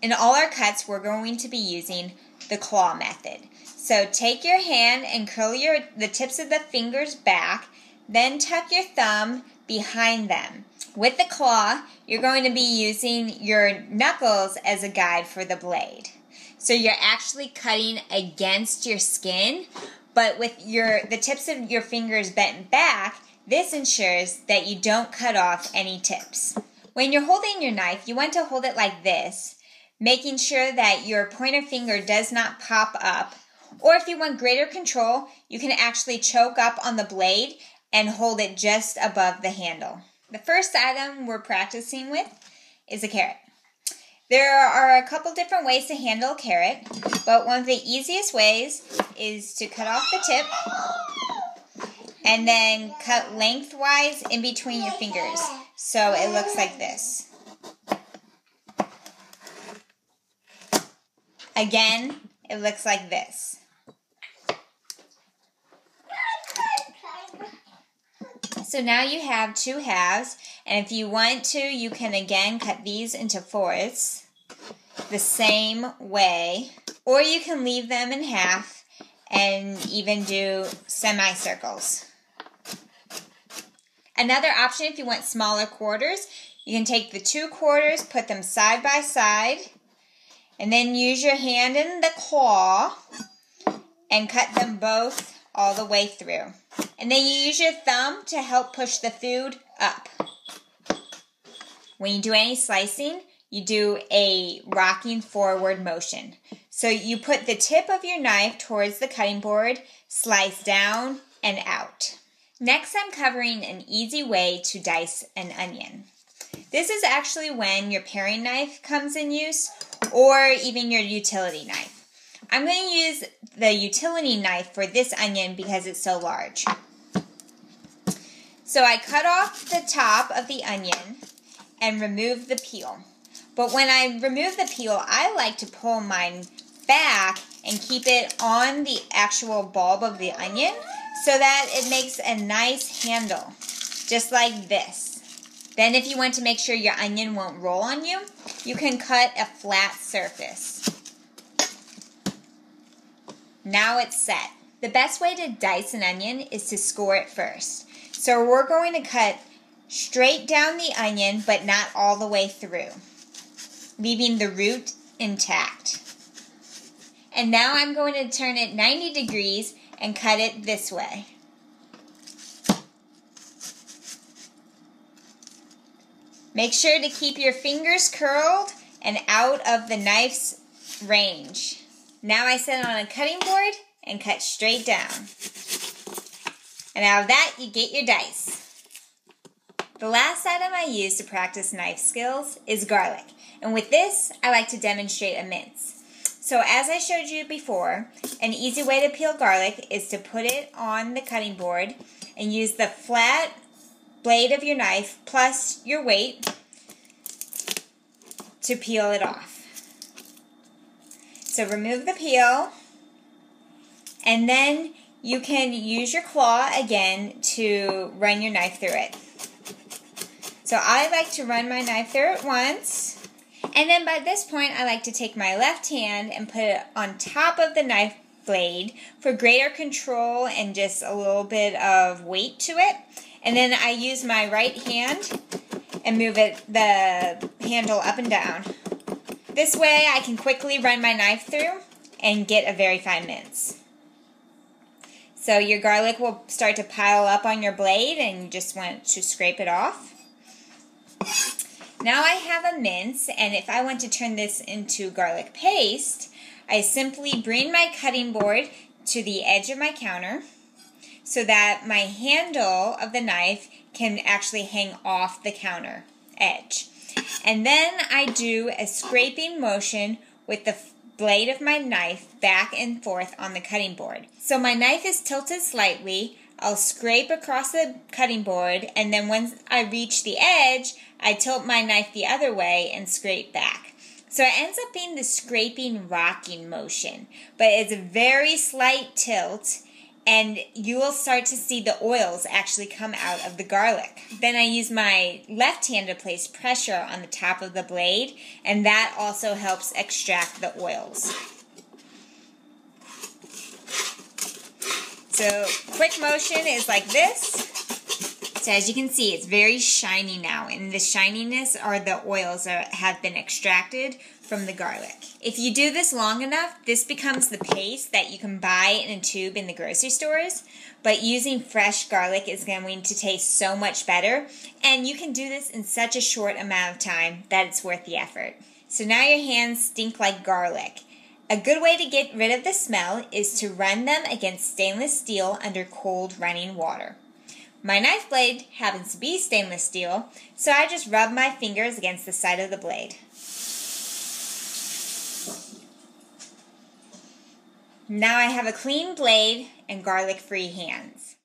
In all our cuts, we're going to be using the claw method. So take your hand and curl the tips of the fingers back, then tuck your thumb behind them. With the claw, you're going to be using your knuckles as a guide for the blade. So you're actually cutting against your skin, but with the tips of your fingers bent back, this ensures that you don't cut off any tips. When you're holding your knife, you want to hold it like this, making sure that your pointer finger does not pop up. Or if you want greater control, you can actually choke up on the blade and hold it just above the handle. The first item we're practicing with is a carrot. There are a couple different ways to handle a carrot, but one of the easiest ways is to cut off the tip and then cut lengthwise in between your fingers. So it looks like this. Again, it looks like this. So now you have two halves, and if you want to, you can again cut these into fourths the same way, or you can leave them in half and even do semicircles. Another option, if you want smaller quarters, you can take the 2 quarters, put them side by side, and then use your hand in the claw and cut them both all the way through. And then you use your thumb to help push the food up. When you do any slicing, you do a rocking forward motion. So you put the tip of your knife towards the cutting board, slice down and out. Next, I'm covering an easy way to dice an onion. This is actually when your paring knife comes in use, or even your utility knife. I'm going to use the utility knife for this onion because it's so large. So I cut off the top of the onion and remove the peel. But when I remove the peel, I like to pull mine back and keep it on the actual bulb of the onion so that it makes a nice handle, just like this. Then if you want to make sure your onion won't roll on you, you can cut a flat surface. Now it's set. The best way to dice an onion is to score it first. So we're going to cut straight down the onion, but not all the way through, leaving the root intact. And now I'm going to turn it 90 degrees and cut it this way. Make sure to keep your fingers curled and out of the knife's range. Now I set it on a cutting board and cut straight down. And out of that, you get your dice. The last item I use to practice knife skills is garlic. And with this, I like to demonstrate a mince. So as I showed you before, an easy way to peel garlic is to put it on the cutting board and use the flat blade of your knife plus your weight to peel it off. So remove the peel, and then you can use your claw again to run your knife through it. So I like to run my knife through it once, and then by this point I like to take my left hand and put it on top of the knife blade for greater control and just a little bit of weight to it. And then I use my right hand and move the handle up and down. This way I can quickly run my knife through and get a very fine mince. So your garlic will start to pile up on your blade and you just want to scrape it off. Now I have a mince, and if I want to turn this into garlic paste, I simply bring my cutting board to the edge of my counter so that my handle of the knife can actually hang off the counter edge. And then I do a scraping motion with the blade of my knife back and forth on the cutting board. So my knife is tilted slightly. I'll scrape across the cutting board, and then once I reach the edge, I tilt my knife the other way and scrape back. So it ends up being the scraping rocking motion, but it's a very slight tilt, and you will start to see the oils actually come out of the garlic. Then I use my left hand to place pressure on the top of the blade, and that also helps extract the oils. So quick motion is like this. So as you can see, it's very shiny now, and the shininess are the oils that have been extracted from the garlic. If you do this long enough, this becomes the paste that you can buy in a tube in the grocery stores, but using fresh garlic is going to taste so much better, and you can do this in such a short amount of time that it's worth the effort. So now your hands stink like garlic. A good way to get rid of the smell is to run them against stainless steel under cold running water. My knife blade happens to be stainless steel, so I just rub my fingers against the side of the blade. Now I have a clean blade and garlic-free hands.